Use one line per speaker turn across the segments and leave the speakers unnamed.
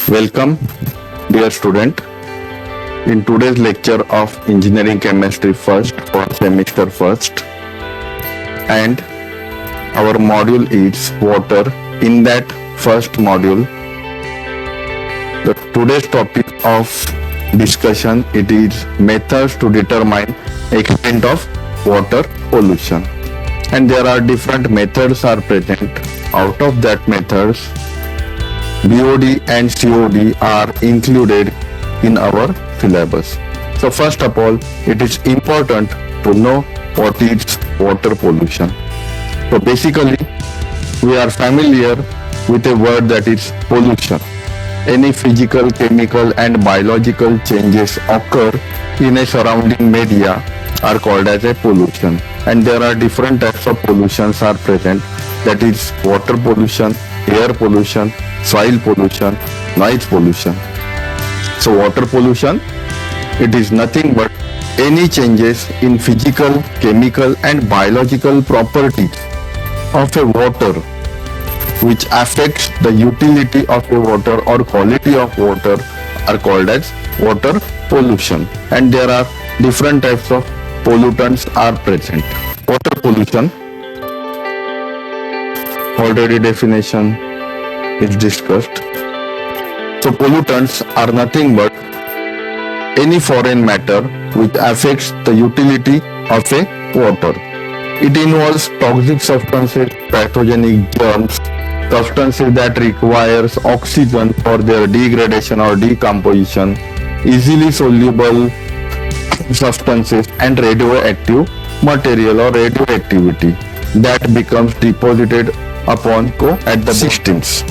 Welcome, dear student, in today's lecture of Engineering Chemistry first for semester first, and our module is water. In that first module, the today's topic of discussion it is methods to determine extent of water pollution, and there are different methods are present. Out of that methods, BOD and COD are included in our syllabus. So first of all, it is important to know what is water pollution. So basically, we are familiar with a word that is pollution. Any physical, chemical and biological changes occur in a surrounding media are called as a pollution. And there are different types of pollutions are present, that is water pollution, air pollution, soil pollution, noise pollution. So water pollution, it is nothing but any changes in physical, chemical and biological properties of a water which affects the utility of a water or quality of water are called as water pollution. And there are different types of pollutants are present. Water pollution, already definition is discussed. So pollutants are nothing but any foreign matter which affects the utility of a water. It involves toxic substances, pathogenic germs, substances that requires oxygen for their degradation or decomposition, easily soluble substances and radioactive material or radioactivity that becomes deposited upon at the distance.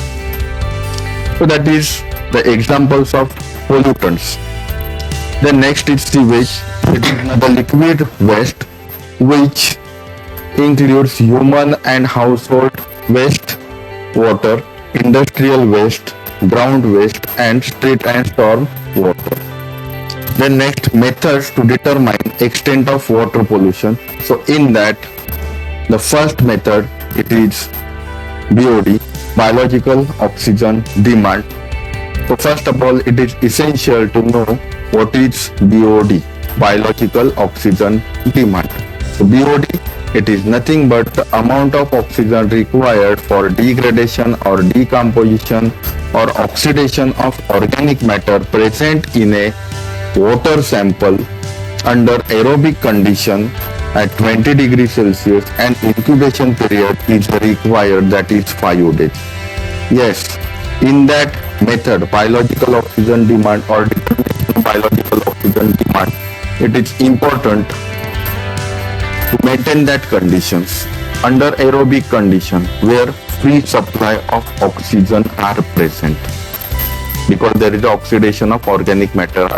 So that is the examples of pollutants. The next is sewage. It is the liquid waste which includes human and household waste, water, industrial waste, ground waste and street and storm water. The next methods to determine extent of water pollution. So in that, the first method it is BOD, biological oxygen demand. So first of all, it is essential to know what is BOD, biological oxygen demand. So BOD, it is nothing but the amount of oxygen required for degradation or decomposition or oxidation of organic matter present in a water sample under aerobic condition at 20 degrees Celsius, and incubation period is required, that is 5 days. Yes, in that method, biological oxygen demand or determination of biological oxygen demand, it is important to maintain that conditions under aerobic condition where free supply of oxygen are present, because there is oxidation of organic matter.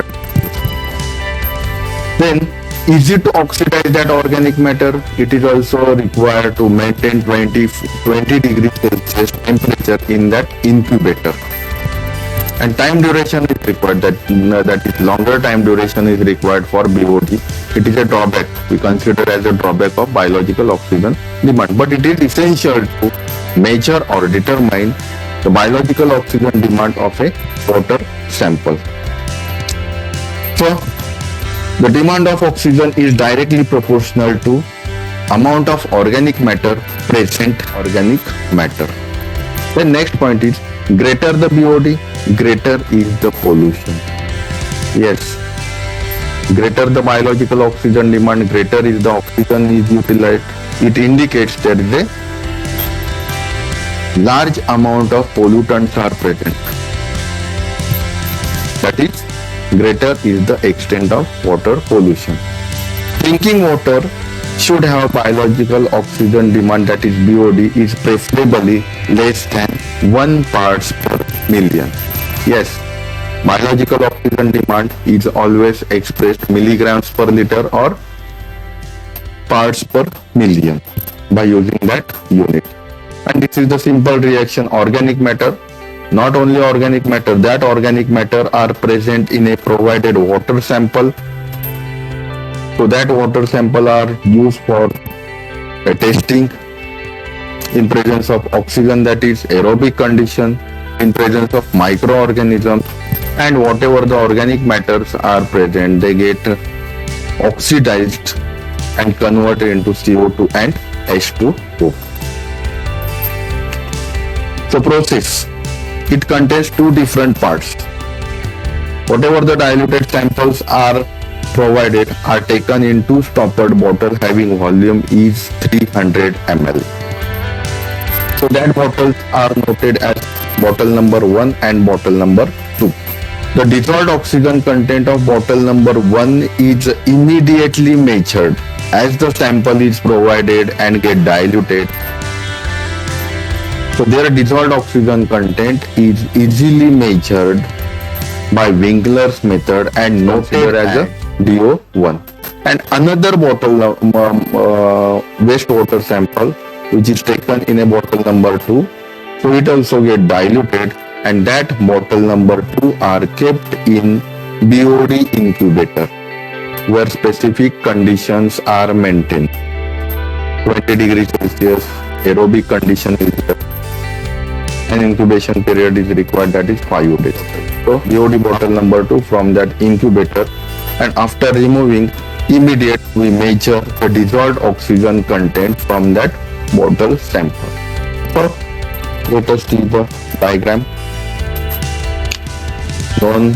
Then easy to oxidize that organic matter, it is also required to maintain 20 degrees Celsius temperature in that incubator. And time duration is required, that is longer time duration is required for BOD. It is a drawback, we consider as a drawback of biological oxygen demand, but it is essential to measure or determine the biological oxygen demand of a water sample. So the demand of oxygen is directly proportional to amount of organic matter present organic matter. The next point is greater the BOD, greater is the pollution. Yes, greater the biological oxygen demand, greater is the oxygen is utilized. It indicates there is a large amount of pollutants are present. That is, greater is the extent of water pollution. Drinking water should have biological oxygen demand, that is BOD, is preferably less than 1 parts per million. Yes, biological oxygen demand is always expressed milligrams per liter or parts per million by using that unit. And this is the simple reaction. Organic matter, not only organic matter, that organic matter are present in a provided water sample. So that water sample are used for testing in presence of oxygen, that is aerobic condition. in presence of microorganisms, and whatever the organic matters are present, they get oxidized and converted into CO2 and H2O. So process, it contains two different parts. Whatever the diluted samples are provided are taken in two stoppered bottle having volume is 300 ml. So that bottles are noted as bottle number 1 and bottle number 2. The dissolved oxygen content of bottle number 1 is immediately measured as the sample is provided and get diluted. So their dissolved oxygen content is easily measured by Winkler's method and noted as a DO1. And another bottle wastewater sample which is taken in a bottle number 2, so it also get diluted, and that bottle number 2 are kept in BOD incubator where specific conditions are maintained. 20 degrees Celsius aerobic condition is there. An incubation period is required, that is 5 days. So BOD bottle number 2 from that incubator, and after removing, immediate we measure the dissolved oxygen content from that bottle sample. So let us see the diagram. Known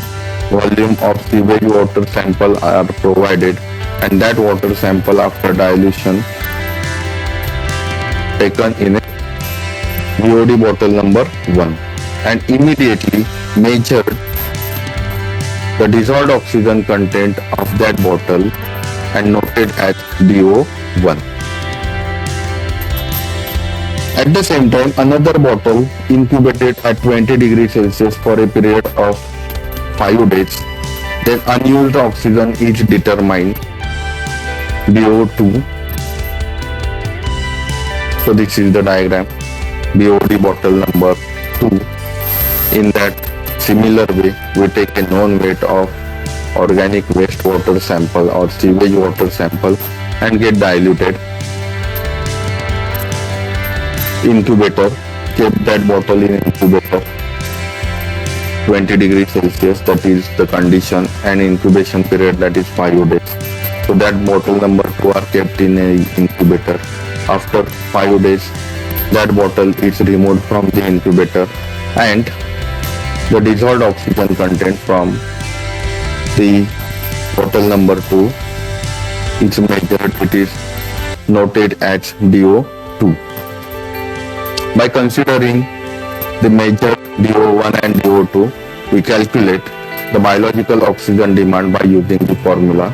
volume of sewage water sample are provided, and that water sample after dilution taken in a BOD bottle number 1 and immediately measured the dissolved oxygen content of that bottle and noted as DO1. At the same time, another bottle incubated at 20 degrees Celsius for a period of 5 days. Then unused oxygen is determined, DO2. So this is the diagram, BOD bottle number 2. In that similar way, we take a known weight of organic wastewater sample or sewage water sample and get diluted. Incubator, keep that bottle in incubator 20 degrees Celsius, that is the condition, and incubation period, that is 5 days. So that bottle number 2 are kept in a incubator. After 5 days, that bottle is removed from the incubator and the dissolved oxygen content from the bottle number 2 is measured, it is noted as DO2. By considering the measured DO1 and DO2, we calculate the biological oxygen demand by using the formula.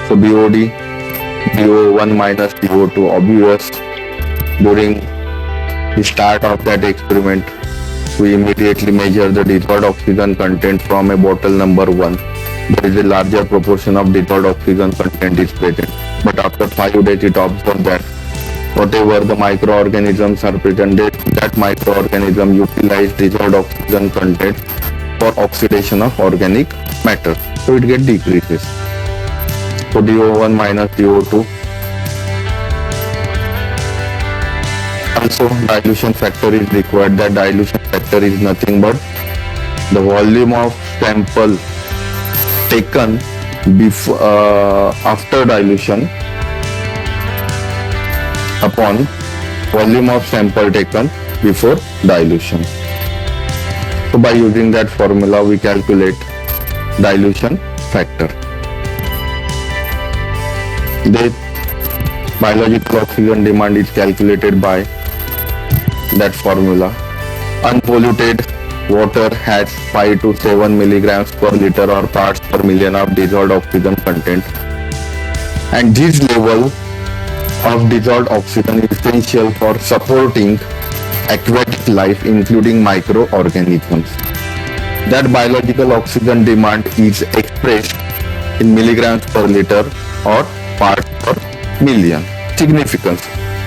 So BOD, DO1 minus DO2, obvious. During the start of that experiment, we immediately measure the dissolved oxygen content from a bottle number 1. There is a larger proportion of dissolved oxygen content is present. But after 5 days, it observed that whatever the microorganisms are present, that microorganism utilize dissolved oxygen content for oxidation of organic matter. So it gets decreases. So DO1 minus DO2. Also dilution factor is required. That dilution factor is nothing but the volume of sample taken before after dilution upon volume of sample taken before dilution. So by using that formula, we calculate dilution factor. The biological oxygen demand is calculated by that formula. Unpolluted water has 5 to 7 milligrams per liter or parts per million of dissolved oxygen content, and this level of dissolved oxygen is essential for supporting aquatic life including microorganisms. That biological oxygen demand is expressed in milligrams per liter or parts per million. Significance: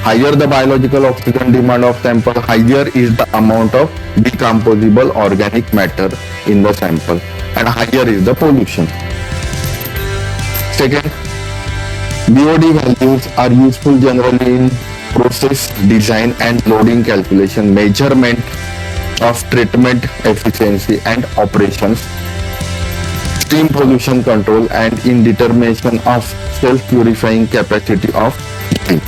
higher the biological oxygen demand of sample, higher is the amount of decomposable organic matter in the sample and higher is the pollution. Second, BOD values are useful generally in process design and loading calculation. Measurement of treatment efficiency and operations, steam pollution control, and in determination of self-purifying capacity of steam.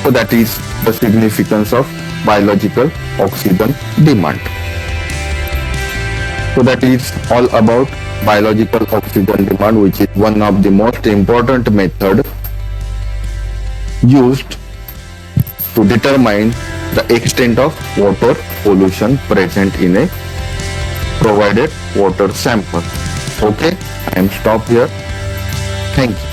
So that is the significance of biological oxygen demand. So that is all about biological oxygen demand, which is one of the most important method used to determine the extent of water pollution present in a provided water sample. Okay, I am stop here. Thank you.